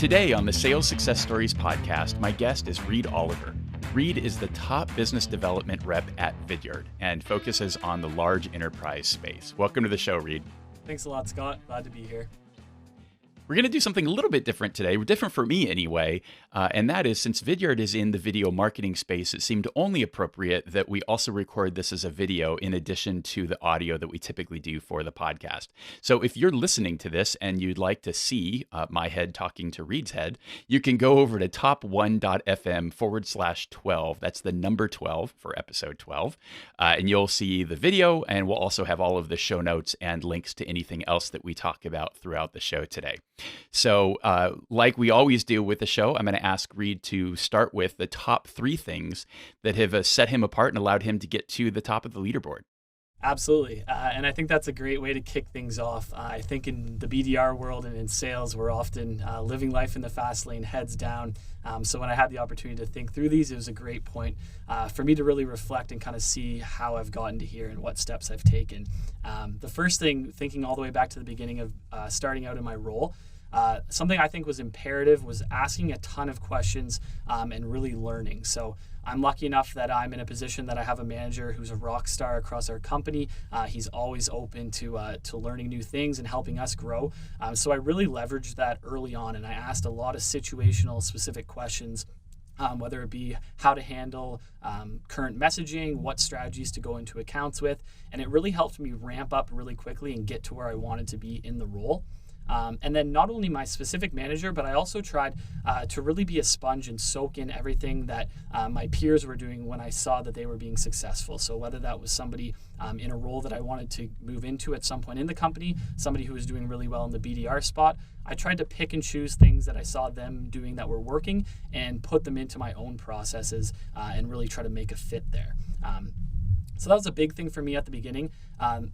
Today on the Sales Success Stories podcast, my guest is Reid Oliver. Reid is the top business development rep at Vidyard and focuses on the large enterprise space. Welcome to the show, Reid. Thanks a lot, Scott. Glad to be here. We're going to do something a little bit different today. We're different for me anyway, and that is since Vidyard is in the video marketing space, it seemed only appropriate that we also record this as a video in addition to the audio that we typically do for the podcast. So if you're listening to this and you'd like to see my head talking to Reid's head, you can go over to top1.fm/12. That's the number 12 for episode 12. And you'll see the video, and we'll also have all of the show notes and links to anything else that we talk about throughout the show today. So like we always do with the show, I'm going to ask Reid to start with the top 3 things that have set him apart and allowed him to get to the top of the leaderboard. Absolutely. And I think that's a great way to kick things off. I think in the BDR world and in sales, we're often living life in the fast lane, heads down. So when I had the opportunity to think through these, it was a great point for me to really reflect and kind of see how I've gotten to here and what steps I've taken. The first thing, thinking all the way back to the beginning of starting out in my role, something I think was imperative was asking a ton of questions and really learning. So I'm lucky enough that I'm in a position that I have a manager who's a rock star across our company. He's always open to learning new things and helping us grow. So I really leveraged that early on, and I asked a lot of situational specific questions, whether it be how to handle current messaging, what strategies to go into accounts with, and it really helped me ramp up really quickly and get to where I wanted to be in the role. And then not only my specific manager, but I also tried to really be a sponge and soak in everything that my peers were doing when I saw that they were being successful. So whether that was somebody in a role that I wanted to move into at some point in the company, somebody who was doing really well in the BDR spot, I tried to pick and choose things that I saw them doing that were working and put them into my own processes and really try to make a fit there. So that was a big thing for me at the beginning.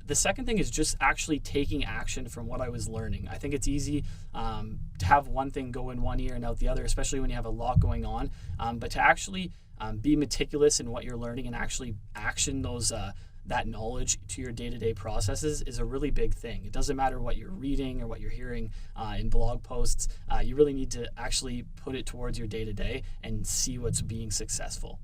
The second thing is just actually taking action from what I was learning. I think it's easy to have one thing go in one ear and out the other, especially when you have a lot going on. But to actually be meticulous in what you're learning and actually action those that knowledge to your day-to-day processes is a really big thing. It doesn't matter what you're reading or what you're hearing in blog posts. You really need to actually put it towards your day-to-day and see what's being successful.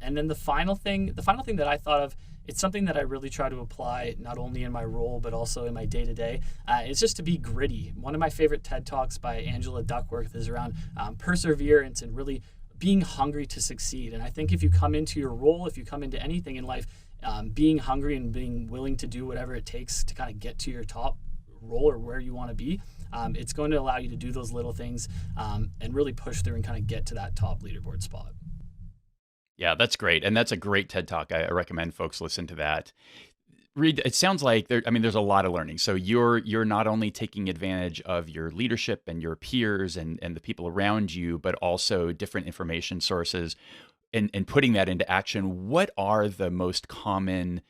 And then the final thing that I thought of, it's something that I really try to apply not only in my role, but also in my day-to-day, is just to be gritty. One of my favorite TED Talks by Angela Duckworth is around perseverance and really being hungry to succeed. And I think if you come into your role, if you come into anything in life, being hungry and being willing to do whatever it takes to kind of get to your top role or where you want to be, it's going to allow you to do those little things and really push through and kind of get to that top leaderboard spot. Yeah, that's great. And that's a great TED Talk. I recommend folks listen to that. Reid, it sounds like there's a lot of learning. So you're not only taking advantage of your leadership and your peers and the people around you, but also different information sources and putting that into action. What are the most common,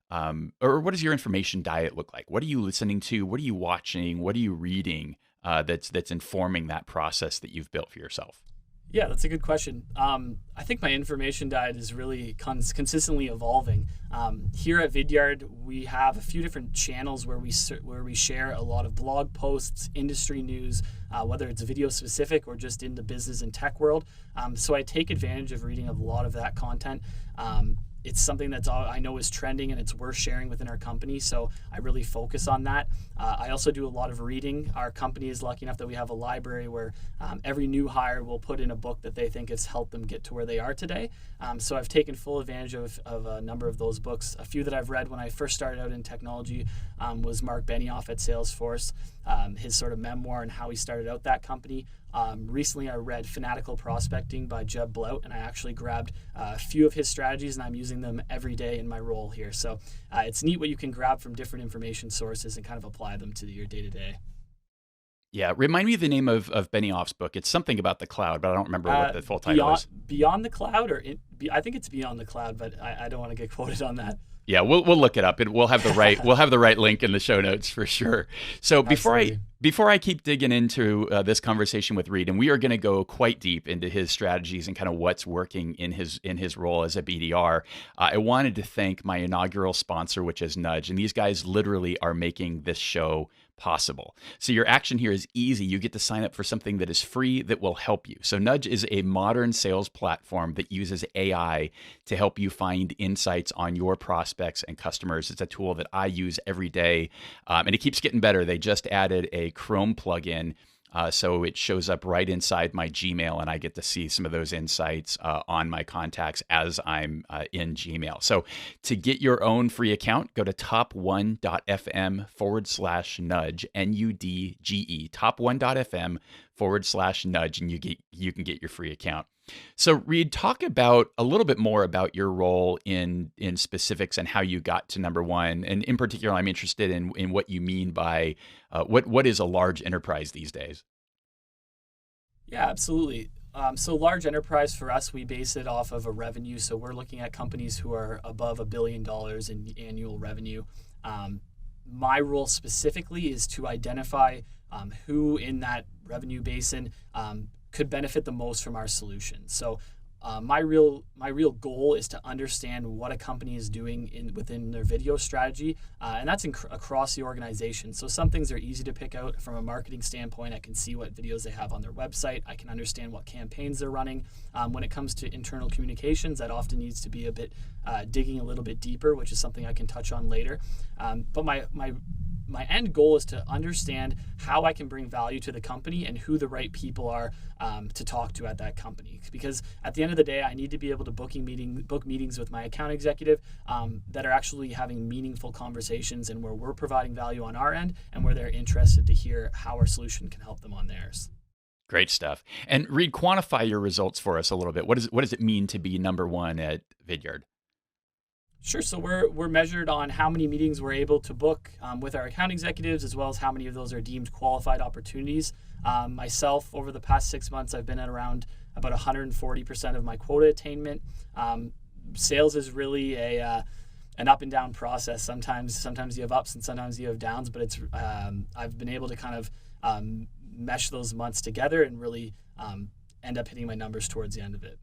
or what does your information diet look like? What are you listening to? What are you watching? What are you reading that's informing that process that you've built for yourself? Yeah, that's a good question. I think my information diet is really consistently evolving. Here at Vidyard, we have a few different channels where we share a lot of blog posts, industry news, whether it's video specific or just in the business and tech world. So I take advantage of reading a lot of that content. It's something that's I know is trending and it's worth sharing within our company, so I really focus on that. I also do a lot of reading. Our company is lucky enough that we have a library where every new hire will put in a book that they think has helped them get to where they are today. So I've taken full advantage of a number of those books. A few that I've read when I first started out in technology was Mark Benioff at Salesforce, his sort of memoir and how he started out that company. Recently, I read Fanatical Prospecting by Jeb Blount, and I actually grabbed a few of his strategies, and I'm using them every day in my role here. So it's neat what you can grab from different information sources and kind of apply them to your day-to-day. Yeah, remind me of the name of Benioff's book. It's something about the cloud, but I don't remember what the full title is. Beyond the Cloud, I think it's Beyond the Cloud, but I don't want to get quoted on that. Yeah, we'll look it up. We'll have the right link in the show notes for sure. So before I keep digging into this conversation with Reid, and we are going to go quite deep into his strategies and kind of what's working in his role as a BDR, I wanted to thank my inaugural sponsor, which is Nudge, and these guys literally are making this show possible. So your action here is easy. You get to sign up for something that is free that will help you. So Nudge is a modern sales platform that uses AI to help you find insights on your prospects and customers. It's a tool that I use every day, and it keeps getting better. They just added a Chrome plugin. So it shows up right inside my Gmail, and I get to see some of those insights on my contacts as I'm in Gmail. So to get your own free account, go to top1.fm/nudge, NUDGE, top1.fm/nudge, and you can get your free account. So Reid, talk about a little bit more about your role in specifics and how you got to number one. And in particular, I'm interested in what you mean by what is a large enterprise these days? Yeah, absolutely. So large enterprise for us, we base it off of a revenue. So we're looking at companies who are above $1 billion in annual revenue. My role specifically is to identify who in that revenue basin could benefit the most from our solution. So my real goal is to understand what a company is doing within their video strategy, and that's across the organization. So some things are easy to pick out from a marketing standpoint. I can see what videos they have on their website. I can understand what campaigns they're running. When it comes to internal communications, that often needs to be a bit digging a little bit deeper, which is something I can touch on later. But my end goal is to understand how I can bring value to the company and who the right people are to talk to at that company. Because at the end of the day, I need to be able to book meetings with my account executive that are actually having meaningful conversations and where we're providing value on our end and where they're interested to hear how our solution can help them on theirs. Great stuff. And Reid, quantify your results for us a little bit. What does it mean to be number one at Vidyard? Sure. So we're measured on how many meetings we're able to book with our account executives, as well as how many of those are deemed qualified opportunities. Myself, over the past 6 months, I've been at around about 140% of my quota attainment. Sales is really an up and down process. Sometimes you have ups and sometimes you have downs, but it's I've been able to kind of mesh those months together and really end up hitting my numbers towards the end of it.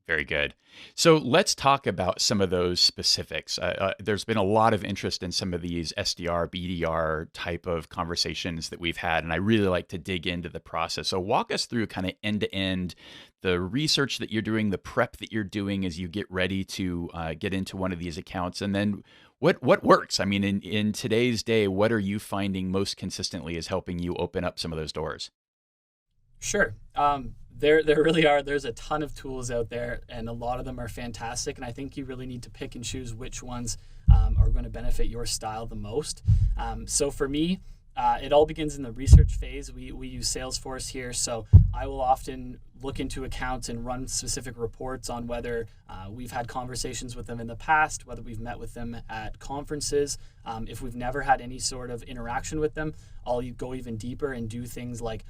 Very good. So let's talk about some of those specifics. There's been a lot of interest in some of these SDR, BDR type of conversations that we've had, and I really like to dig into the process. So walk us through kind of end to end the research that you're doing, the prep that you're doing as you get ready to get into one of these accounts, and then what works. I mean, in today's day, what are you finding most consistently is helping you open up some of those doors? Sure. There really are. There's a ton of tools out there, and a lot of them are fantastic. And I think you really need to pick and choose which ones are going to benefit your style the most. So for me, it all begins in the research phase. We use Salesforce here, so I will often look into accounts and run specific reports on whether we've had conversations with them in the past, whether we've met with them at conferences. If we've never had any sort of interaction with them, I'll go even deeper and do things like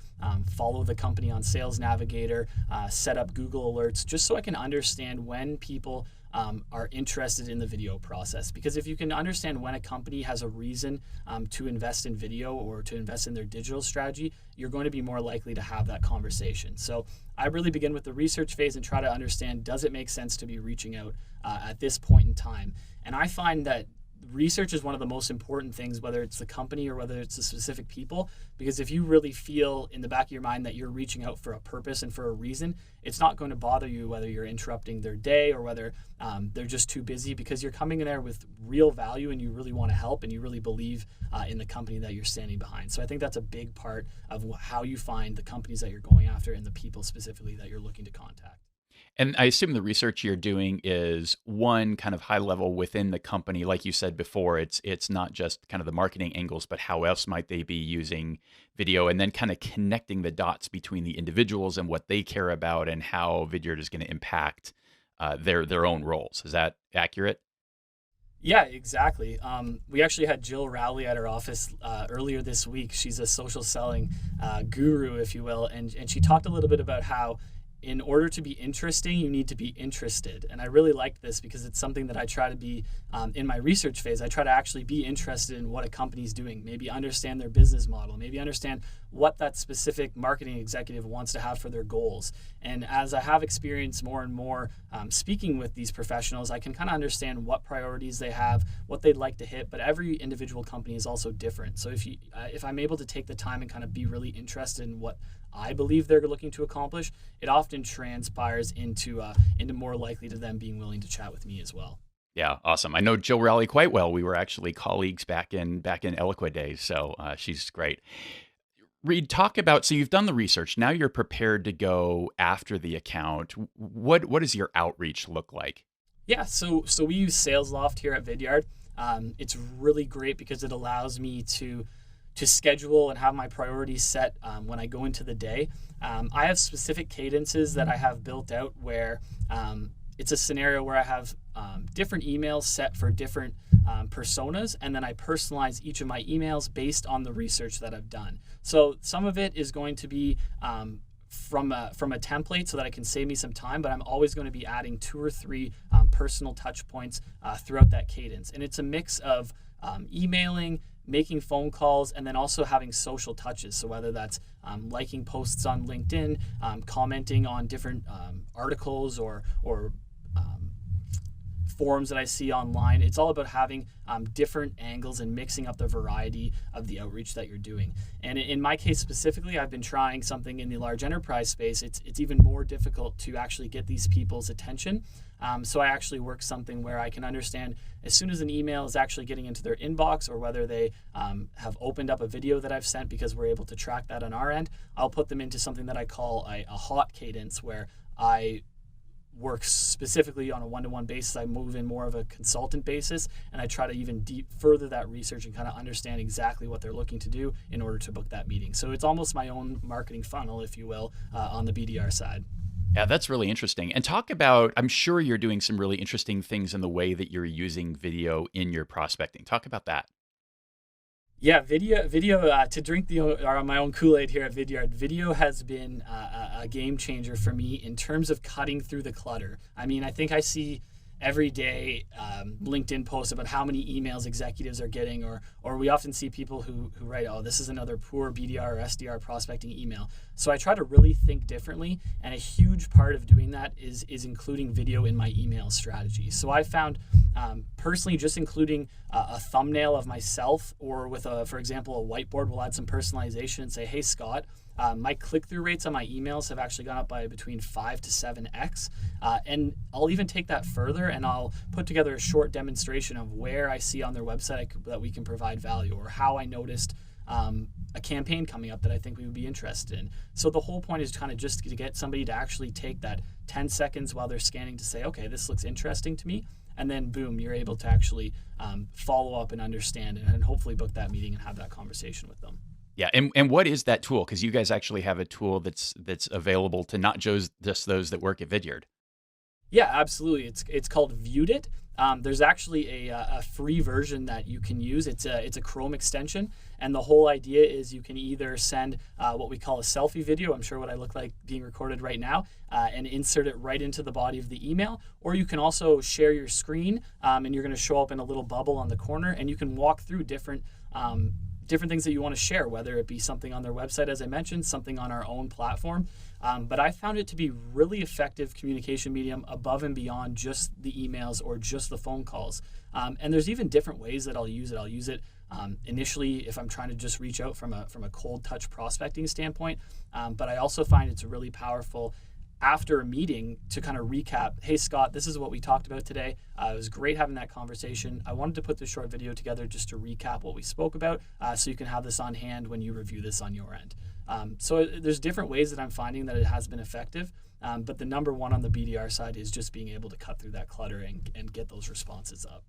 follow the company on Sales Navigator, set up Google alerts, just so I can understand when people are interested in the video process. Because if you can understand when a company has a reason to invest in video or to invest in their digital strategy, you're going to be more likely to have that conversation. So I really begin with the research phase and try to understand, does it make sense to be reaching out at this point in time? And I find that research is one of the most important things, whether it's the company or whether it's the specific people, because if you really feel in the back of your mind that you're reaching out for a purpose and for a reason, it's not going to bother you whether you're interrupting their day or whether they're just too busy, because you're coming in there with real value and you really want to help and you really believe in the company that you're standing behind. So I think that's a big part of how you find the companies that you're going after and the people specifically that you're looking to contact. And I assume the research you're doing is one kind of high level within the company. Like you said before, it's not just kind of the marketing angles, but how else might they be using video, and then kind of connecting the dots between the individuals and what they care about and how Vidyard is going to impact their own roles. Is that accurate? Yeah, exactly. We actually had Jill Rowley at our office earlier this week. She's a social selling guru, if you will, and she talked a little bit about how in order to be interesting, you need to be interested. And I really liked this because it's something that I try to be in my research phase. I try to actually be interested in what a company's doing, maybe understand their business model, maybe understand what that specific marketing executive wants to have for their goals. And as I have experience more and more speaking with these professionals, I can kind of understand what priorities they have, what they'd like to hit. But every individual company is also different. So if I'm able to take the time and kind of be really interested in what I believe they're looking to accomplish, it often transpires into more likely to them being willing to chat with me as well. Yeah, awesome. I know Jill Rowley quite well. We were actually colleagues back in Eloqua days, so she's great. Reid, talk about, so you've done the research. Now you're prepared to go after the account. What does your outreach look like? Yeah, so we use SalesLoft here at Vidyard. It's really great because it allows me to schedule and have my priorities set when I go into the day. I have specific cadences that I have built out where it's a scenario where I have different emails set for different personas, and then I personalize each of my emails based on the research that I've done. So some of it is going to be from a template so that I can save me some time, but I'm always going to be adding 2 or 3 personal touch points throughout that cadence. And it's a mix of emailing, making phone calls, and then also having social touches. So whether that's liking posts on LinkedIn, commenting on different articles or forums that I see online, it's all about having different angles and mixing up the variety of the outreach that you're doing. And in my case specifically, I've been trying something in the large enterprise space. It's even more difficult to actually get these people's attention. So I actually work something where I can understand as soon as an email is actually getting into their inbox, or whether they have opened up a video that I've sent, because we're able to track that on our end, I'll put them into something that I call a hot cadence, where I work specifically on a one-to-one basis. I move in more of a consultant basis, and I try to even further that research and kind of understand exactly what they're looking to do in order to book that meeting. So it's almost my own marketing funnel, if you will, on the BDR side. Yeah, that's really interesting. And talk about, I'm sure you're doing some really interesting things in the way that you're using video in your prospecting. Talk about that. Yeah, video. To drink my own Kool-Aid here at Vidyard, video has been a game changer for me in terms of cutting through the clutter. I mean, I think I see every day LinkedIn posts about how many emails executives are getting, or we often see people who write, oh, this is another poor BDR or SDR prospecting email. So I try to really think differently, and a huge part of doing that is including video in my email strategy. So I found personally just including a thumbnail of myself, or with for example, a whiteboard, will add some personalization and say, hey, Scott, my click-through rates on my emails have actually gone up by between 5 to 7x. And I'll even take that further, and I'll put together a short demonstration of where I see on their website that we can provide value, or how I noticed a campaign coming up that I think we would be interested in. So the whole point is kind of just to get somebody to actually take that 10 seconds while they're scanning to say, okay, this looks interesting to me. And then boom, you're able to actually follow up and understand, and hopefully book that meeting and have that conversation with them. Yeah, and what is that tool? Because you guys actually have a tool that's available to not just those that work at Vidyard. Yeah, absolutely. It's called Viewed It. There's actually a free version that you can use. It's a Chrome extension, and the whole idea is you can either send what we call a selfie video. I'm sure what I look like being recorded right now, and insert it right into the body of the email. Or you can also share your screen, and you're going to show up in a little bubble on the corner, and you can walk through different things that you want to share, whether it be something on their website, as I mentioned, something on our own platform. But I found it to be really effective communication medium above and beyond just the emails or just the phone calls. And there's even different ways that I'll use it. I'll use it initially if I'm trying to just reach out from a cold touch prospecting standpoint. But I also find it's really powerful after a meeting to kind of recap, hey, Scott, this is what we talked about today. It was great having that conversation. I wanted to put this short video together just to recap what we spoke about, so you can have this on hand when you review this on your end. So there's different ways that I'm finding that it has been effective, but the number one on the BDR side is just being able to cut through that clutter and get those responses up.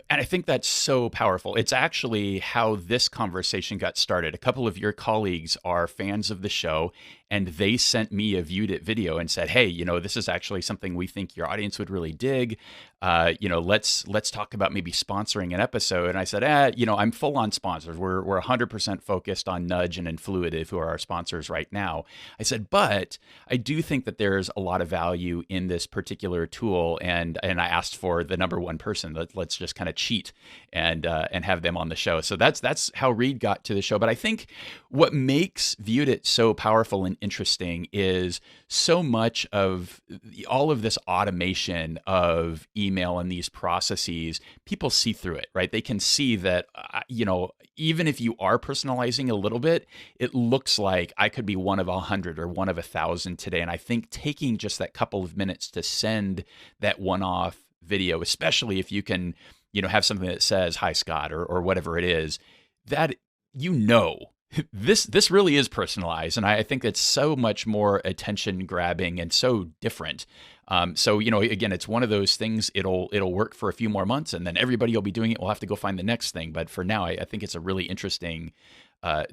And I think that's so powerful. It's actually how this conversation got started. A couple of your colleagues are fans of the show, and they sent me a Viewed It video and said, hey, this is actually something we think your audience would really dig. Let's talk about maybe sponsoring an episode. And I said, I'm full on sponsors. We're 100% focused on Nudge and Influitive, who are our sponsors right now. I said, but I do think that there's a lot of value in this particular tool. And I asked for the number one person. Let's just kind of cheat and have them on the show. So that's how Reid got to the show. But I think what makes Viewed It so powerful and interesting is so much of all of this automation of email and these processes. People see through it, right? They can see that even if you are personalizing a little bit, it looks like I could be one of 100 or one of 1,000 today. And I think taking just that couple of minutes to send that one-off video, especially if you can, have something that says, "Hi, Scott," or whatever it is, that this really is personalized. And I think it's so much more attention grabbing and so different. So, again, it's one of those things, it'll work for a few more months and then everybody will be doing it. We'll have to go find the next thing. But for now, I think it's a really interesting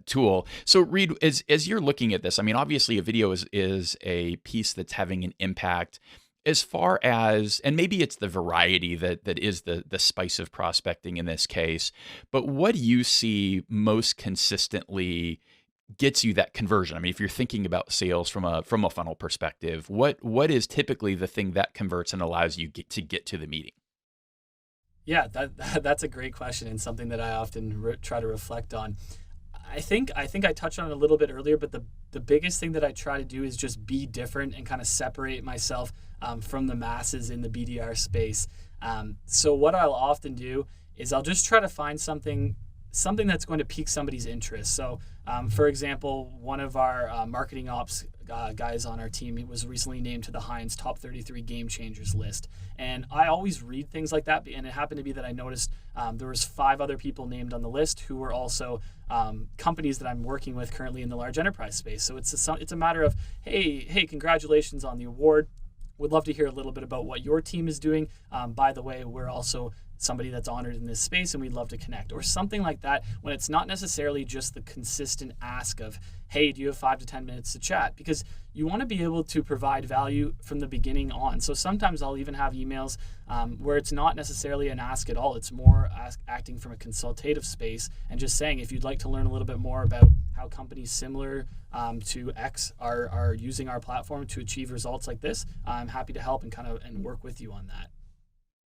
tool. So Reid, as you're looking at this, I mean, obviously a video is a piece that's having an impact as far as, and maybe it's the variety that is the spice of prospecting in this case, but what do you see most consistently gets you that conversion? I mean, if you're thinking about sales from a funnel perspective, what is typically the thing that converts and allows you to get to the meeting? Yeah, that's a great question and something that I often try to reflect on. I think I touched on it a little bit earlier, but the biggest thing that I try to do is just be different and kind of separate myself from the masses in the BDR space. So what I'll often do is I'll just try to find something that's going to pique somebody's interest. So, for example, one of our marketing ops guys on our team, he was recently named to the Heinz Top 33 Game Changers list. And I always read things like that, and it happened to be that I noticed there was 5 other people named on the list who were also companies that I'm working with currently in the large enterprise space. So it's a matter of, hey, congratulations on the award. Would love to hear a little bit about what your team is doing. By the way, we're also somebody that's honored in this space and we'd love to connect, or something like that, when it's not necessarily just the consistent ask of, hey, do you have 5 to 10 minutes to chat? Because you want to be able to provide value from the beginning on. So sometimes I'll even have emails where it's not necessarily an ask at all. It's more acting from a consultative space and just saying, if you'd like to learn a little bit more about how companies similar to X are using our platform to achieve results like this, I'm happy to help and work with you on that.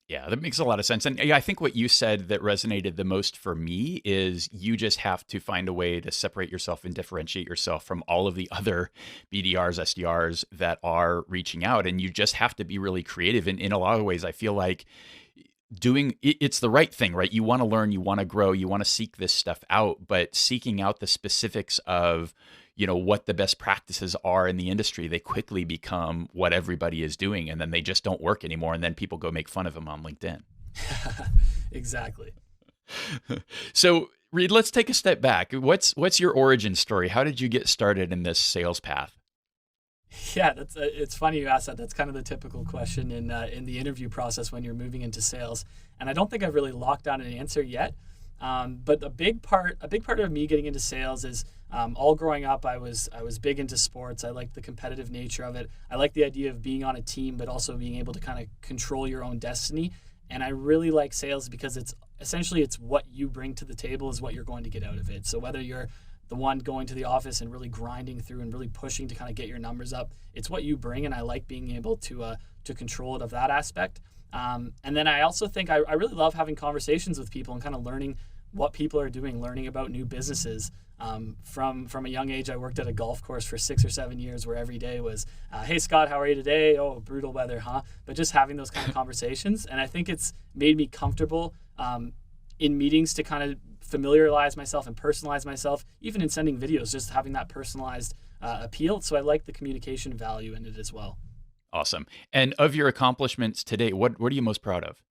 Yeah, that makes a lot of sense. And I think what you said that resonated the most for me is you just have to find a way to separate yourself and differentiate yourself from all of the other BDRs, SDRs that are reaching out. And you just have to be really creative. And in a lot of ways, I feel like it's the right thing, right? You want to learn, you want to grow, you want to seek this stuff out, but seeking out the specifics of what the best practices are in the industry, they quickly become what everybody is doing, and then they just don't work anymore, and then people go make fun of them on LinkedIn. Exactly. So, Reid, let's take a step back. What's your origin story? How did you get started in this sales path? Yeah, it's funny you asked that. That's kind of the typical question in the interview process when you're moving into sales, and I don't think I've really locked down an answer yet. But a big part of me getting into sales is all growing up, I was big into sports. I liked the competitive nature of it. I like the idea of being on a team, but also being able to kind of control your own destiny. And I really like sales because it's what you bring to the table is what you're going to get out of it. So whether you're the one going to the office and really grinding through and really pushing to kind of get your numbers up, it's what you bring, and I like being able to control it of that aspect. And then I also think I really love having conversations with people and kind of learning what people are doing, learning about new businesses. From a young age, I worked at a golf course for 6 or 7 years where every day was, hey, Scott, how are you today? Oh, brutal weather, huh? But just having those kind of conversations. And I think it's made me comfortable in meetings to kind of familiarize myself and personalize myself, even in sending videos, just having that personalized appeal. So I like the communication value in it as well. Awesome. And of your accomplishments today, what are you most proud of?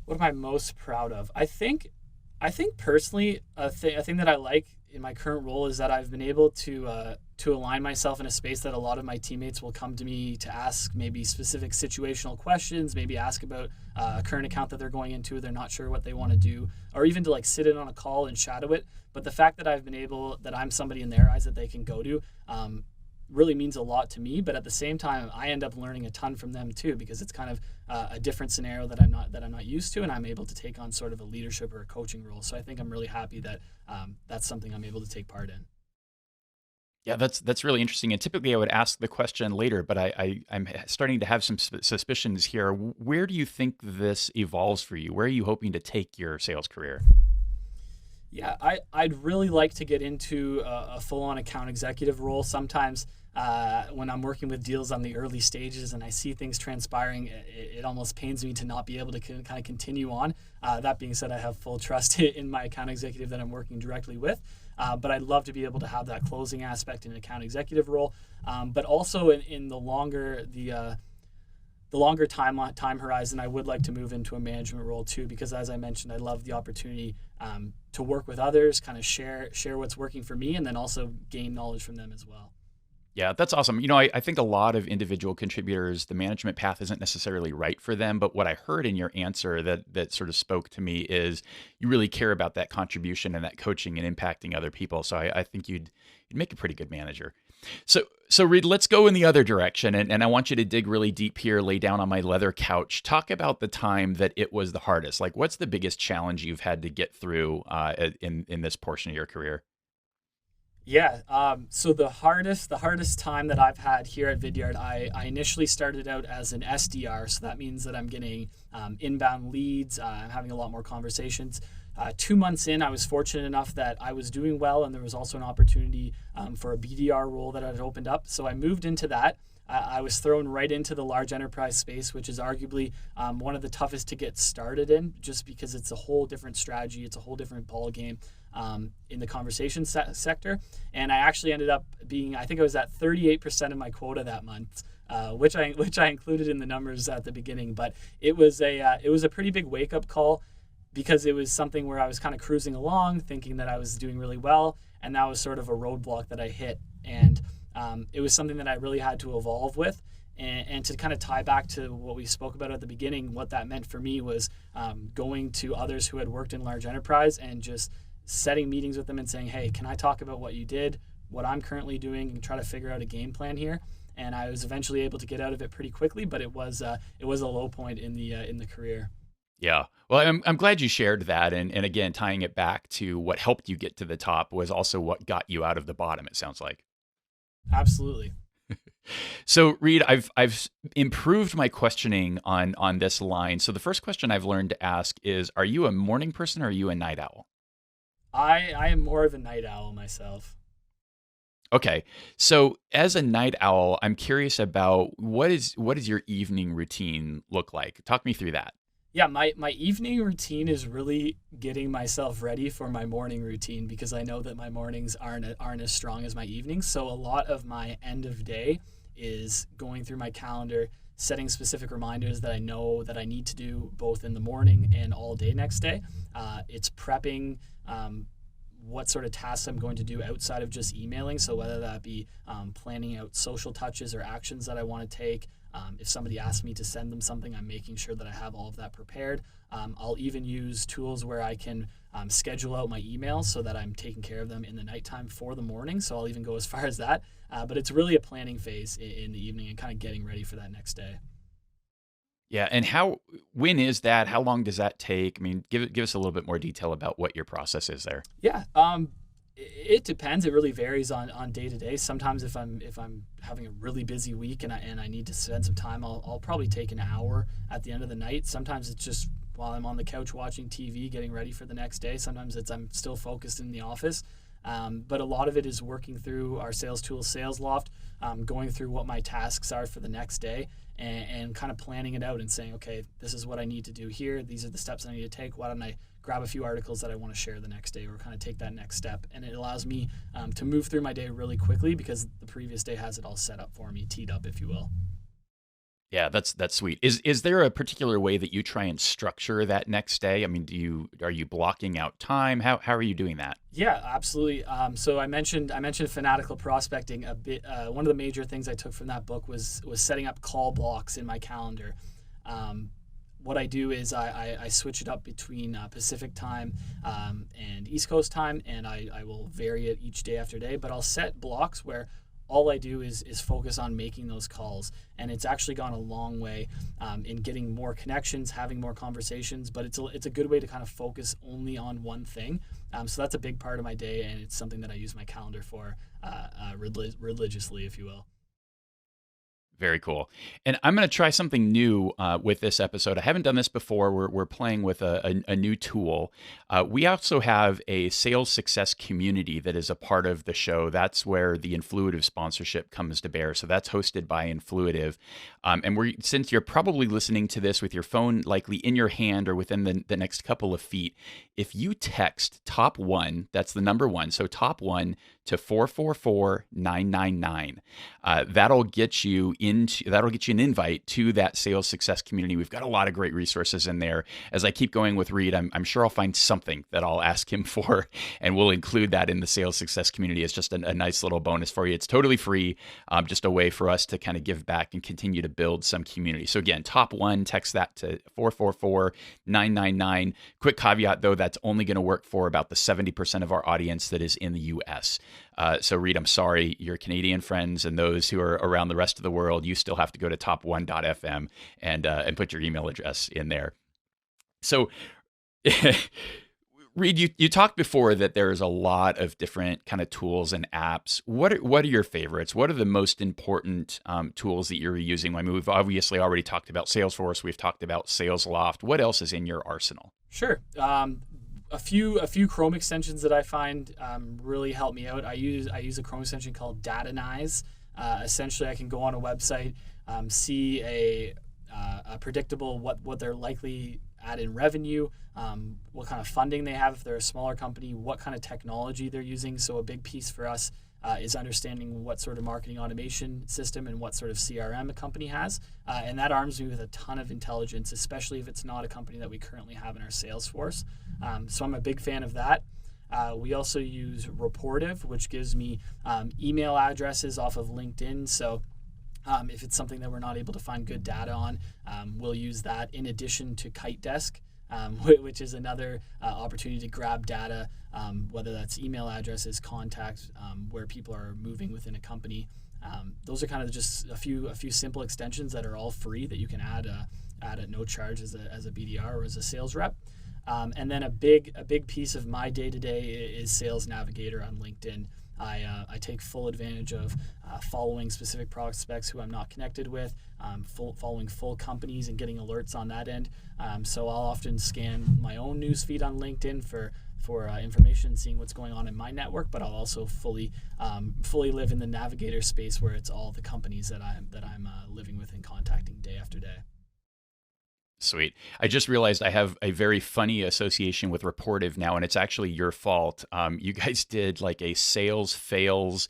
What am I most proud of? I think personally, a thing that I like in my current role is that I've been able to align myself in a space that a lot of my teammates will come to me to ask maybe specific situational questions, maybe ask about a current account that they're going into, they're not sure what they want to do, or even to like sit in on a call and shadow it. But the fact that I'm somebody in their eyes that they can go to, really means a lot to me. But at the same time, I end up learning a ton from them too, because it's kind of a different scenario that I'm not used to, and I'm able to take on sort of a leadership or a coaching role. So I think I'm really happy that that's something I'm able to take part in. Yeah, that's really interesting. And typically, I would ask the question later, but I'm starting to have some suspicions here. Where do you think this evolves for you? Where are you hoping to take your sales career? Yeah, I'd really like to get into a full on account executive role. Sometimes when I'm working with deals on the early stages and I see things transpiring, it almost pains me to not be able to kind of continue on. That being said, I have full trust in my account executive that I'm working directly with. But I'd love to be able to have that closing aspect in an account executive role. But also in the longer time horizon, I would like to move into a management role too, because as I mentioned, I love the opportunity to work with others, kind of share what's working for me, and then also gain knowledge from them as well. Yeah, that's awesome. I think a lot of individual contributors, the management path isn't necessarily right for them. But what I heard in your answer that sort of spoke to me is you really care about that contribution and that coaching and impacting other people. So I think you'd make a pretty good manager. So Reid, let's go in the other direction, and I want you to dig really deep here, lay down on my leather couch. Talk about the time that it was the hardest. Like, what's the biggest challenge you've had to get through in this portion of your career? Yeah. So the hardest time that I've had here at Vidyard, I initially started out as an SDR. So that means that I'm getting inbound leads. I'm having a lot more conversations. 2 months in, I was fortunate enough that I was doing well, and there was also an opportunity for a BDR role that had opened up. So I moved into that. I was thrown right into the large enterprise space, which is arguably one of the toughest to get started in, just because it's a whole different strategy. It's a whole different ball game in the conversation sector. And I actually ended up being, I think I was at 38% of my quota that month, which I included in the numbers at the beginning. But it was a pretty big wake up call, because it was something where I was kind of cruising along, thinking that I was doing really well, and that was sort of a roadblock that I hit. And it was something that I really had to evolve with. And to kind of tie back to what we spoke about at the beginning, what that meant for me was going to others who had worked in large enterprise and just setting meetings with them and saying, hey, can I talk about what you did, what I'm currently doing, and try to figure out a game plan here. And I was eventually able to get out of it pretty quickly, but it was a low point in the career. Yeah. Well, I'm glad you shared that. And again, tying it back to what helped you get to the top was also what got you out of the bottom, it sounds like. Absolutely. So, Reid, I've improved my questioning on this line. So the first question I've learned to ask is, are you a morning person or are you a night owl? I am more of a night owl myself. Okay. So as a night owl, I'm curious about what is your evening routine look like? Talk me through that. Yeah, my evening routine is really getting myself ready for my morning routine, because I know that my mornings aren't as strong as my evenings. So a lot of my end of day is going through my calendar, setting specific reminders that I know that I need to do both in the morning and all day next day. It's prepping what sort of tasks I'm going to do outside of just emailing. So whether that be planning out social touches or actions that I want to take. If somebody asks me to send them something, I'm making sure that I have all of that prepared. I'll even use tools where I can schedule out my emails so that I'm taking care of them in the nighttime for the morning. So I'll even go as far as that. But it's really a planning phase in the evening and kind of getting ready for that next day. Yeah, and when is that? How long does that take? I mean, give us a little bit more detail about what your process is there. Yeah. It depends. It really varies on day to day. Sometimes if I'm having a really busy week and I need to spend some time, I'll probably take an hour at the end of the night. Sometimes it's just while I'm on the couch watching TV, getting ready for the next day. Sometimes I'm still focused in the office. But a lot of it is working through our sales tool, Sales Loft, going through what my tasks are for the next day, and kind of planning it out and saying, okay, this is what I need to do here. These are the steps I need to take. Why don't I grab a few articles that I want to share the next day, or kind of take that next step? And it allows me to move through my day really quickly, because the previous day has it all set up for me, teed up, if you will. Yeah, that's sweet. Is there a particular way that you try and structure that next day? I mean, are you blocking out time? How are you doing that? Yeah, absolutely. So I mentioned fanatical prospecting a bit. One of the major things I took from that book was setting up call blocks in my calendar. What I do is I switch it up between Pacific time and East Coast time, and I will vary it each day after day. But I'll set blocks where all I do is focus on making those calls, and it's actually gone a long way in getting more connections, having more conversations. But it's a good way to kind of focus only on one thing, So that's a big part of my day, and it's something that I use my calendar for religiously, if you will. Very cool. And I'm going to try something new with this episode. I haven't done this before. We're playing with a new tool. We also have a sales success community that is a part of the show. That's where the Influitive sponsorship comes to bear. So that's hosted by Influitive. And since you're probably listening to this with your phone likely in your hand or within the next couple of feet, if you text top one, that's the number one, so top one to 444-999, that'll get you an invite to that sales success community. We've got a lot of great resources in there. As I keep going with Reid, I'm sure I'll find something that I'll ask him for, and we'll include that in the sales success community. It's just a nice little bonus for you. It's totally free, just a way for us to kind of give back and continue to build some community. So again, top one, text that to 444-999. Quick caveat though, that's only going to work for about the 70% of our audience that is in the US. So Reid, I'm sorry, your Canadian friends and those who are around the rest of the world, you still have to go to top1.fm and put your email address in there. So Reid, you talked before that there's a lot of different kind of tools and apps. What are your favorites? What are the most important tools that you're using? I mean, we've obviously already talked about Salesforce. We've talked about SalesLoft. What else is in your arsenal? Sure. A few Chrome extensions that I find really help me out. I use a Chrome extension called Datanize. Essentially, I can go on a website, see a predictable what they're likely at in revenue, what kind of funding they have if they're a smaller company, what kind of technology they're using. So a big piece for us is understanding what sort of marketing automation system and what sort of CRM a company has. And that arms me with a ton of intelligence, especially if it's not a company that we currently have in our sales force. So I'm a big fan of that. We also use Reportive, which gives me email addresses off of LinkedIn. So if it's something that we're not able to find good data on, we'll use that in addition to Kite Desk, which is another opportunity to grab data, whether that's email addresses, contacts, where people are moving within a company. Those are kind of just a few simple extensions that are all free that you can add at no charge as a BDR or as a sales rep. And then a big piece of my day-to-day is Sales Navigator on LinkedIn. I take full advantage of following specific prospects who I'm not connected with, following full companies and getting alerts on that end. So I'll often scan my own newsfeed on LinkedIn for information, seeing what's going on in my network. But I'll also fully live in the Navigator space where it's all the companies that I'm living with and contacting day after day. Sweet. I just realized I have a very funny association with Reportive now, and it's actually your fault. You guys did like a sales fails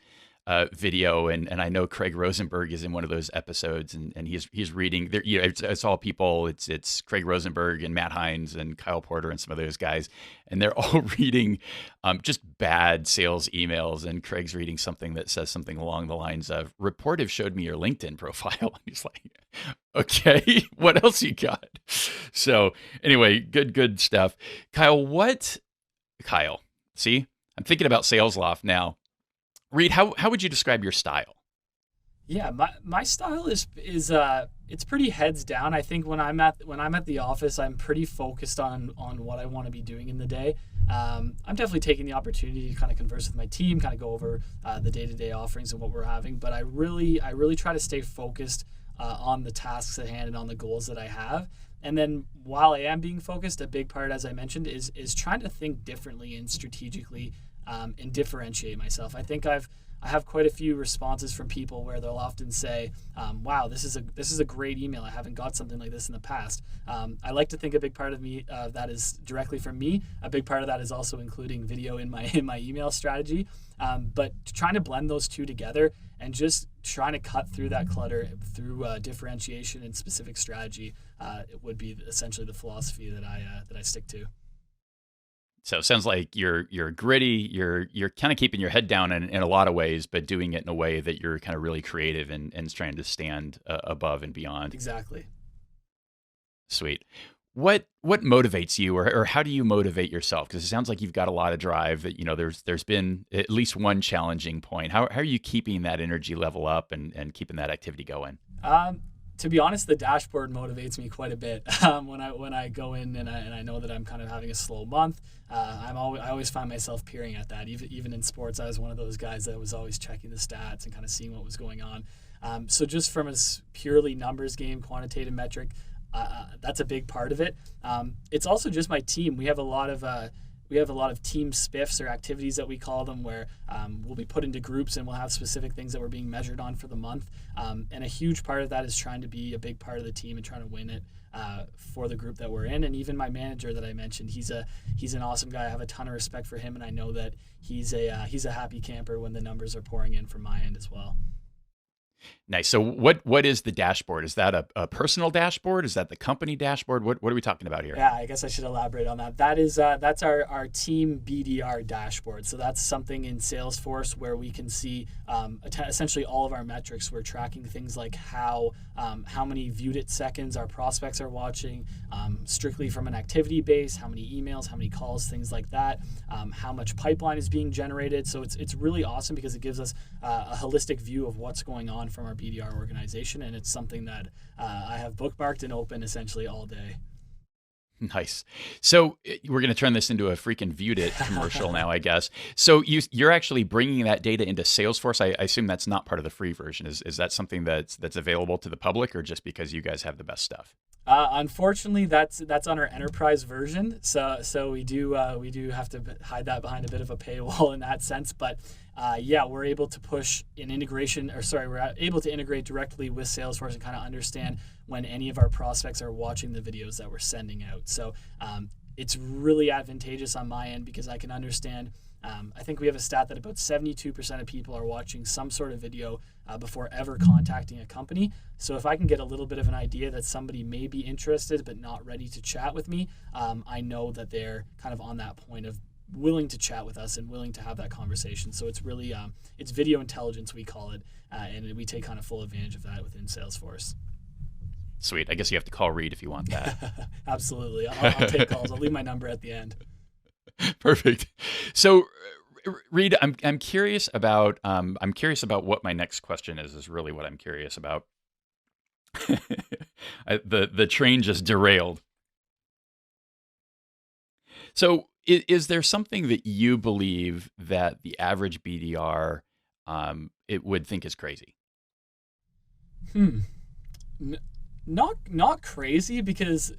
video, and I know Craig Rosenberg is in one of those episodes, and he's reading. There, it's all people. It's Craig Rosenberg and Matt Hines and Kyle Porter and some of those guys, and they're all reading just bad sales emails. And Craig's reading something that says something along the lines of, "Reportive showed me your LinkedIn profile." He's like, "Okay, what else you got?" So anyway, good stuff. Kyle, see, I'm thinking about SalesLoft now. Reid, how would you describe your style? Yeah, my style is it's pretty heads down. I think when I'm at the office, I'm pretty focused on what I want to be doing in the day. I'm definitely taking the opportunity to kind of converse with my team, kind of go over the day-to-day offerings and what we're having. But I really try to stay focused on the tasks at hand and on the goals that I have. And then while I am being focused, a big part, as I mentioned, is trying to think differently and strategically and differentiate myself. I think I have quite a few responses from people where they'll often say, "Wow, this is a great email. I haven't got something like this in the past." I like to think a big part of me that is directly from me. A big part of that is also including video in my email strategy. But trying to blend those two together and just trying to cut through that clutter through differentiation and specific strategy would be essentially the philosophy that I stick to. So it sounds like you're gritty, you're kind of keeping your head down in a lot of ways, but doing it in a way that you're kind of really creative and trying to stand above and beyond. Exactly. Sweet. What motivates you, or how do you motivate yourself? Because it sounds like you've got a lot of drive. There's been at least one challenging point. How are you keeping that energy level up and keeping that activity going? To be honest, the dashboard motivates me quite a bit when I go in and I know that I'm kind of having a slow month. I always find myself peering at that. Even in sports, I was one of those guys that was always checking the stats and kind of seeing what was going on. So just from a purely numbers game, quantitative metric, that's a big part of it. It's also just my team. We have a lot of team spiffs or activities that we call them, where we'll be put into groups and we'll have specific things that we're being measured on for the month. And a huge part of that is trying to be a big part of the team and trying to win it for the group that we're in. And even my manager that I mentioned, he's an awesome guy. I have a ton of respect for him, and I know that he's a happy camper when the numbers are pouring in from my end as well. Nice. So what is the dashboard? Is that a personal dashboard? Is that the company dashboard? What are we talking about here? Yeah, I guess I should elaborate on that. That's our team BDR dashboard. So that's something in Salesforce where we can see essentially all of our metrics. We're tracking things like how many viewed it seconds our prospects are watching, strictly from an activity base, how many emails, how many calls, things like that, how much pipeline is being generated. So it's really awesome because it gives us a holistic view of what's going on from our BDR organization, and it's something that I have bookmarked and open essentially all day. Nice. So we're going to turn this into a freaking Viewed It commercial now, I guess. So you're actually bringing that data into Salesforce. I assume that's not part of the free version. Is that something that's available to the public, or just because you guys have the best stuff? Unfortunately, that's on our enterprise version. So we do have to hide that behind a bit of a paywall in that sense. But yeah, we're able to push an integration, we're able to integrate directly with Salesforce and kind of understand when any of our prospects are watching the videos that we're sending out. So it's really advantageous on my end because I can understand. I think we have a stat that about 72% of people are watching some sort of video before ever contacting a company. So if I can get a little bit of an idea that somebody may be interested but not ready to chat with me, I know that they're kind of on that point of willing to chat with us and willing to have that conversation. So it's really, it's video intelligence, we call it, and we take kind of full advantage of that within Salesforce. Sweet. I guess you have to call Reid if you want that. Absolutely. I'll take calls. I'll leave my number at the end. Perfect. So, Reid, I'm curious about what my next question is really what I'm curious about. The train just derailed. So, is there something that you believe that the average BDR it would think is crazy? Not crazy, because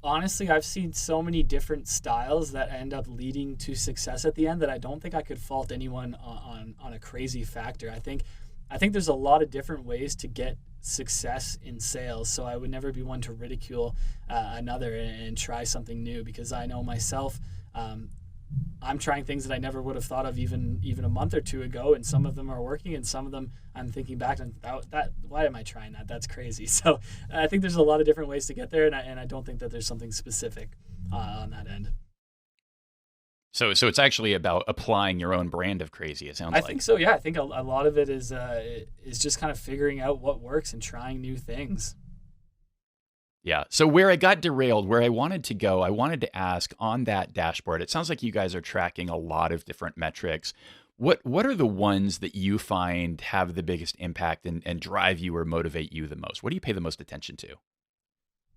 honestly, I've seen so many different styles that end up leading to success at the end that I don't think I could fault anyone on a crazy factor. I think there's a lot of different ways to get success in sales, so I would never be one to ridicule another and try something new, because I know myself, I'm trying things that I never would have thought of even a month or two ago, and some of them are working, and some of them I'm thinking back and that why am I trying that? That's crazy. So I think there's a lot of different ways to get there, and I don't think that there's something specific on that end. So it's actually about applying your own brand of crazy, it sounds like. I think so, yeah. I think a lot of it is just kind of figuring out what works and trying new things. Yeah. So where I got derailed, where I wanted to go, I wanted to ask on that dashboard. It sounds like you guys are tracking a lot of different metrics. What are the ones that you find have the biggest impact and drive you or motivate you the most? What do you pay the most attention to?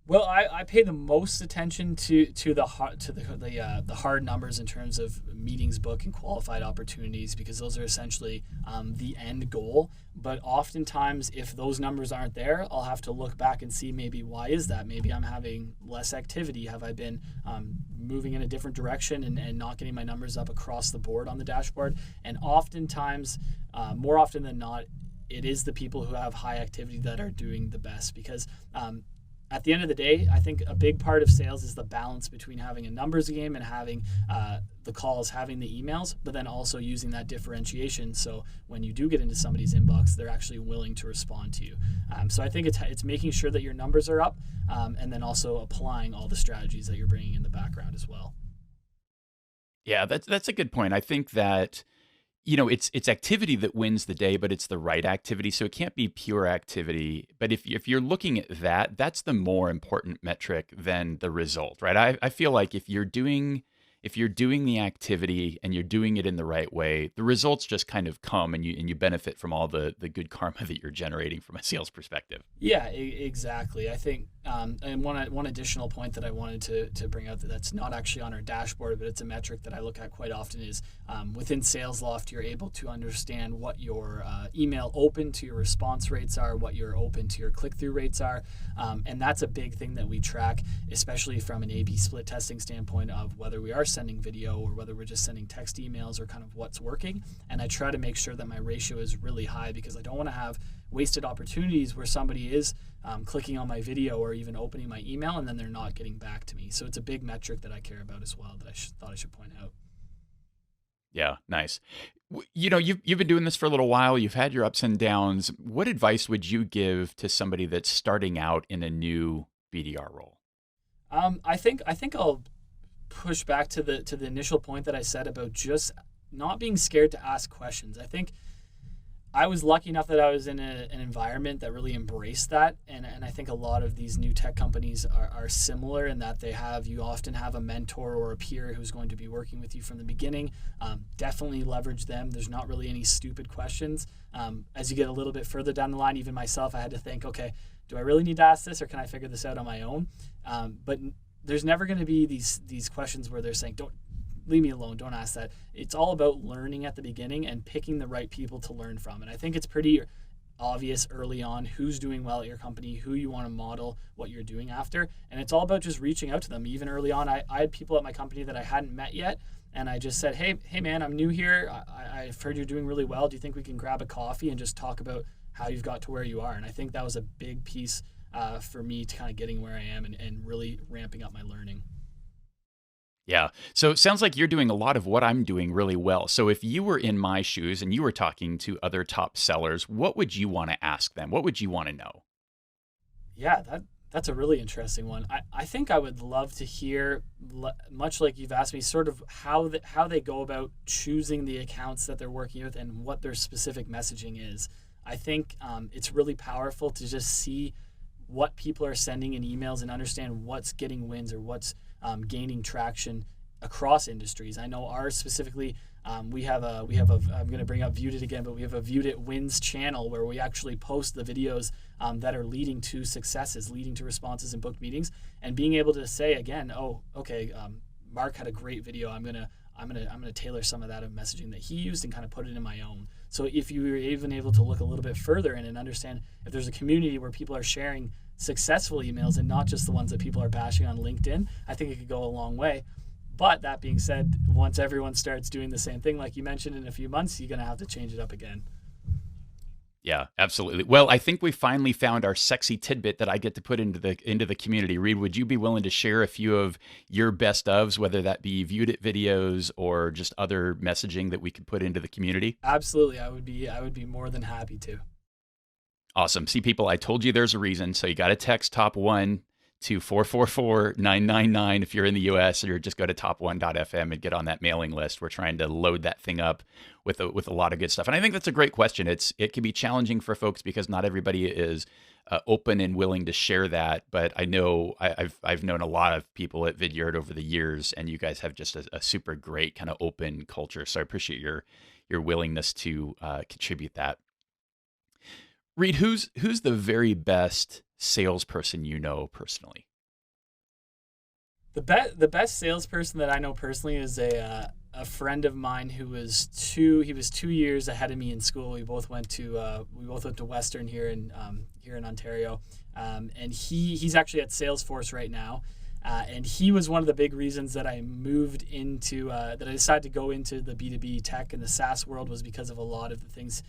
Well, I pay the most attention to the hard numbers in terms of meetings booked and qualified opportunities, because those are essentially the end goal. But oftentimes, if those numbers aren't there, I'll have to look back and see maybe why is that? Maybe I'm having less activity. Have I been moving in a different direction and not getting my numbers up across the board on the dashboard? And oftentimes, more often than not, it is the people who have high activity that are doing the best, because at the end of the day, I think a big part of sales is the balance between having a numbers game and having the calls, having the emails, but then also using that differentiation. So when you do get into somebody's inbox, they're actually willing to respond to you. So I think it's making sure that your numbers are up, and then also applying all the strategies that you're bringing in the background as well. Yeah, that's a good point. I think that it's activity that wins the day, but it's the right activity. So it can't be pure activity. But if you're looking at that, that's the more important metric than the result, right? I feel like if you're doing if you're doing the activity and you're doing it in the right way, the results just kind of come, and you benefit from all the good karma that you're generating from a sales perspective. Yeah, exactly. I think, and one additional point that I wanted to bring out that's not actually on our dashboard, but it's a metric that I look at quite often is within SalesLoft, you're able to understand what your email open to your response rates are, what your open to your click-through rates are, and that's a big thing that we track, especially from an A/B split testing standpoint of whether we are sending video or whether we're just sending text emails or kind of what's working. And I try to make sure that my ratio is really high because I don't want to have wasted opportunities where somebody is clicking on my video or even opening my email and then they're not getting back to me. So it's a big metric that I care about as well that I thought I should point out. Yeah, nice. You've been doing this for a little while. You've had your ups and downs. What advice would you give to somebody that's starting out in a new BDR role? I think I'll push back to the initial point that I said about just not being scared to ask questions. I think I was lucky enough that I was in an environment that really embraced that. And I think a lot of these new tech companies are similar in that you often have a mentor or a peer who's going to be working with you from the beginning. Definitely leverage them. There's not really any stupid questions. As you get a little bit further down the line, even myself, I had to think, okay, do I really need to ask this or can I figure this out on my own? But there's never going to be these questions where they're saying, don't leave me alone, don't ask that. It's all about learning at the beginning and picking the right people to learn from. And I think it's pretty obvious early on who's doing well at your company, who you want to model what you're doing after. And it's all about just reaching out to them. Even early on, I had people at my company that I hadn't met yet. And I just said, hey man, I'm new here. I've heard you're doing really well. Do you think we can grab a coffee and just talk about how you've got to where you are? And I think that was a big piece for me to kind of getting where I am and really ramping up my learning. Yeah. So it sounds like you're doing a lot of what I'm doing really well. So if you were in my shoes and you were talking to other top sellers, what would you want to ask them? What would you want to know? Yeah, that's a really interesting one. I think I would love to hear, much like you've asked me, sort of how they go about choosing the accounts that they're working with and what their specific messaging is. I think it's really powerful to just see what people are sending in emails and understand what's getting wins or what's gaining traction across industries. I know ours specifically, we have a I'm going to bring up Viewed It again, but we have a Viewed It Wins channel where we actually post the videos that are leading to successes, leading to responses and booked meetings, and being able to say again, oh, okay, Mark had a great video. I'm gonna tailor some of that messaging that he used and kind of put it in my own. So if you were even able to look a little bit further in and understand if there's a community where people are sharing successful emails and not just the ones that people are bashing on LinkedIn, I think it could go a long way. But that being said, once everyone starts doing the same thing, like you mentioned, in a few months, you're going to have to change it up again. Yeah, absolutely. Well, I think we finally found our sexy tidbit that I get to put into the community. Reid, would you be willing to share a few of your best ofs, whether that be Viewed It videos or just other messaging that we could put into the community? Absolutely. I would be more than happy to. Awesome. See, people, I told you there's a reason. So you got to text top one to 444-999 if you're in the US, or just go to top1.fm and get on that mailing list. We're trying to load that thing up with a lot of good stuff. And I think that's a great question. It can be challenging for folks because not everybody is open and willing to share that. But I know I've known a lot of people at Vidyard over the years, and you guys have just a super great kind of open culture. So I appreciate your willingness to contribute that. Reid, who's the very best salesperson you know personally? The best salesperson that I know personally is a friend of mine who was 2 years ahead of me in school. We both went to Western here in Ontario, and he's actually at Salesforce right now. And he was one of the big reasons that I moved into that I decided to go into the B2B tech and the SaaS world was because of a lot of the things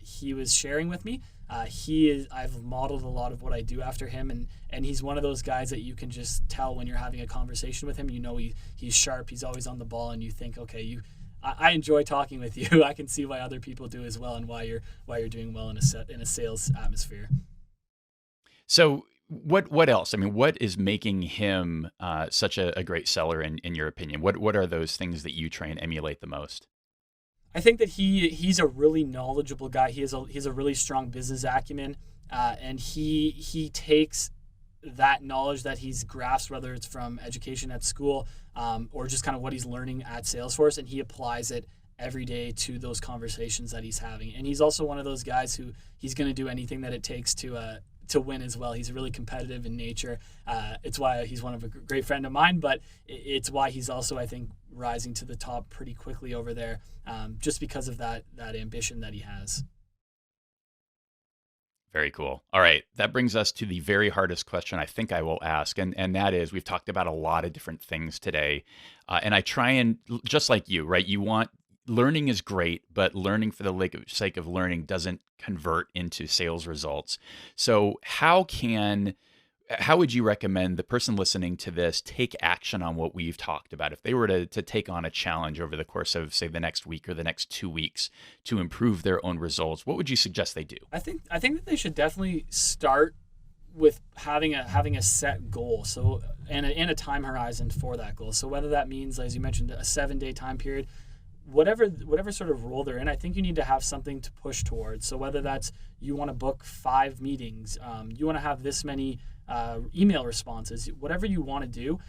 he was sharing with me. I've modeled a lot of what I do after him, and he's one of those guys that you can just tell when you're having a conversation with him. You know he's sharp, he's always on the ball, and you think, okay, I enjoy talking with you. I can see why other people do as well, and why you're doing well in a sales atmosphere. So what else? I mean, what is making him such a great seller in your opinion? What are those things that you try and emulate the most? I think that he's a really knowledgeable guy. He has a really strong business acumen, and he takes that knowledge that he's grasped, whether it's from education at school or just kind of what he's learning at Salesforce, and he applies it every day to those conversations that he's having. And he's also one of those guys who he's going to do anything that it takes to win as well. He's really competitive in nature. It's why he's one of a great friend of mine, but it's why he's also, I think, rising to the top pretty quickly over there, just because of that ambition that he has. Very cool. All right. That brings us to the very hardest question I think I will ask. And that is, we've talked about a lot of different things today. And I try and, just like you, right? You want, learning is great, but learning for the sake of learning doesn't convert into sales results. So how would you recommend the person listening to this take action on what we've talked about? If they were to take on a challenge over the course of, say, the next week or the next 2 weeks to improve their own results, what would you suggest they do? I think that they should definitely start with having a set goal. So and a time horizon for that goal. So whether that means, as you mentioned, a 7-day time period, whatever sort of role they're in, I think you need to have something to push towards. So whether that's you want to book 5 meetings, you want to have this many email responses, whatever you want to do,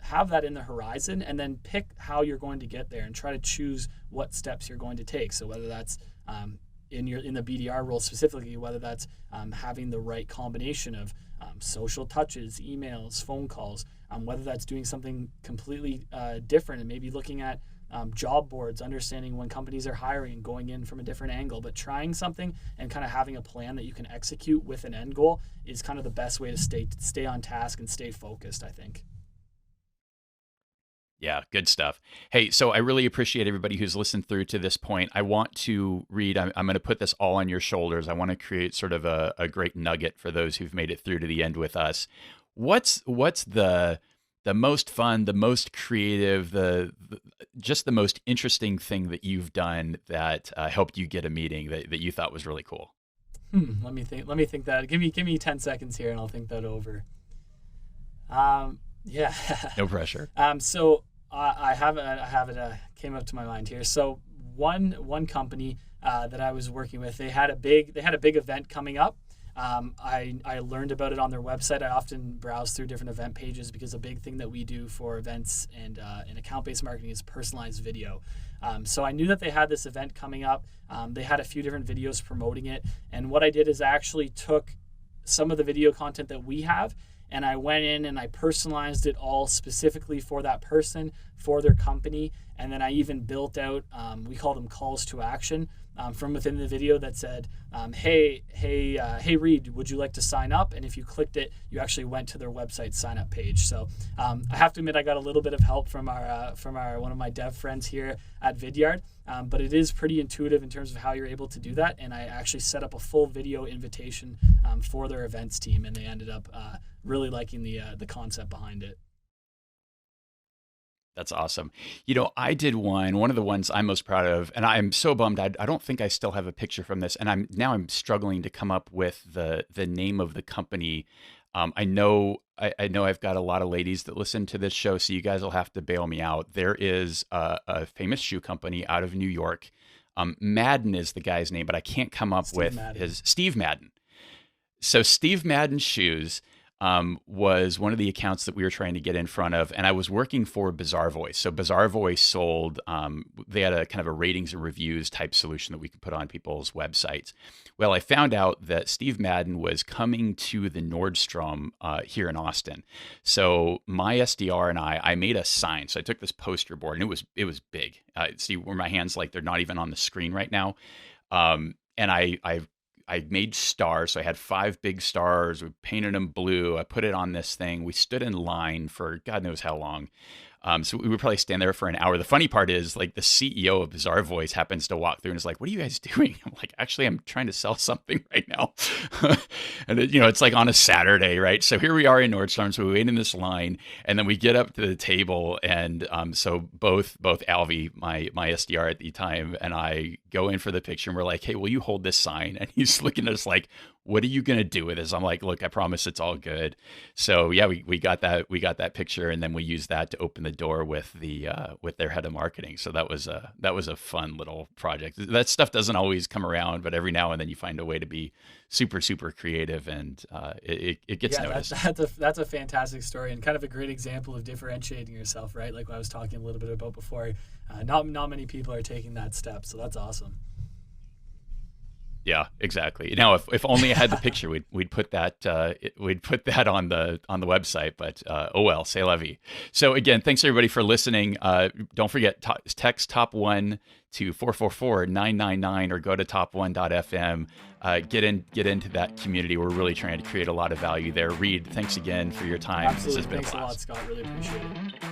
have that in the horizon, and then pick how you're going to get there and try to choose what steps you're going to take. So whether that's in the BDR role specifically, whether that's having the right combination of social touches, emails, phone calls, whether that's doing something completely different and maybe looking at job boards, understanding when companies are hiring and going in from a different angle, but trying something and kind of having a plan that you can execute with an end goal is kind of the best way to stay on task and stay focused, I think. Yeah, good stuff. Hey, so I really appreciate everybody who's listened through to this point. I want to read, I'm going to put this all on your shoulders. I want to create sort of a great nugget for those who've made it through to the end with us. What's the most fun, the most creative, just the most interesting thing that you've done that helped you get a meeting that you thought was really cool? Let me think that. Give me 10 seconds here and I'll think that over. Yeah. No pressure. So I have it came up to my mind here. So one company that I was working with, they had a big event coming up. I learned about it on their website. I often browse through different event pages because a big thing that we do for events and account-based marketing is personalized video. So I knew that they had this event coming up. They had a few different videos promoting it. And what I did is I actually took some of the video content that we have and I went in and I personalized it all specifically for that person, for their company. And then I even built out, we call them calls to action, from within the video that said, hey Reid, would you like to sign up? And if you clicked it, you actually went to their website sign up page. So I have to admit, I got a little bit of help from our one of my dev friends here at Vidyard, but it is pretty intuitive in terms of how you're able to do that. And I actually set up a full video invitation for their events team, and they ended up really liking the concept behind it. That's awesome. You know, I did one of the ones I'm most proud of, and I'm so bummed. I don't think I still have a picture from this, and I'm struggling to come up with the name of the company. I know I've got a lot of ladies that listen to this show, so you guys will have to bail me out. There is a famous shoe company out of New York. Madden is the guy's name, but I can't come up with his Steve Madden. So Steve Madden Shoes was one of the accounts that we were trying to get in front of, and I was working for Bizarre Voice. So Bizarre Voice sold, they had a kind of a ratings and reviews type solution that we could put on people's websites. Well, I found out that Steve Madden was coming to the Nordstrom here in Austin. So my SDR and I made a sign. So I took this poster board, and it was big. See where my hands, like, they're not even on the screen right now. And I made stars. So I had 5 big stars. We painted them blue. I put it on this thing. We stood in line for God knows how long. So we would probably stand there for an hour. The funny part is, like, the CEO of Bizarre Voice happens to walk through and is like, "What are you guys doing?" I'm like, "Actually, I'm trying to sell something right now." And it's like on a Saturday, right? So here we are in Nordstrom. So we wait in this line, and then we get up to the table, and so both Alvy, my SDR at the time, and I go in for the picture, and we're like, "Hey, will you hold this sign?" And he's looking at us like, what are you going to do with this? I'm like, look, I promise it's all good. So yeah, we got that picture, and then we used that to open the door with with their head of marketing. So that was a fun little project. That stuff doesn't always come around, but every now and then you find a way to be super, super creative, and it gets noticed. That's a fantastic story, and kind of a great example of differentiating yourself, right? Like what I was talking a little bit about before. Not many people are taking that step, so that's awesome. Yeah, exactly. Now, if only I had the picture, we'd put that on the website. But oh well, c'est la vie. So again, thanks everybody for listening. Don't forget, text Top One to 444-999 or go to top1.fm. Get into that community. We're really trying to create a lot of value there. Reid, thanks again for your time. Absolutely. This has been Thanks a lot, Scott. Really appreciate it.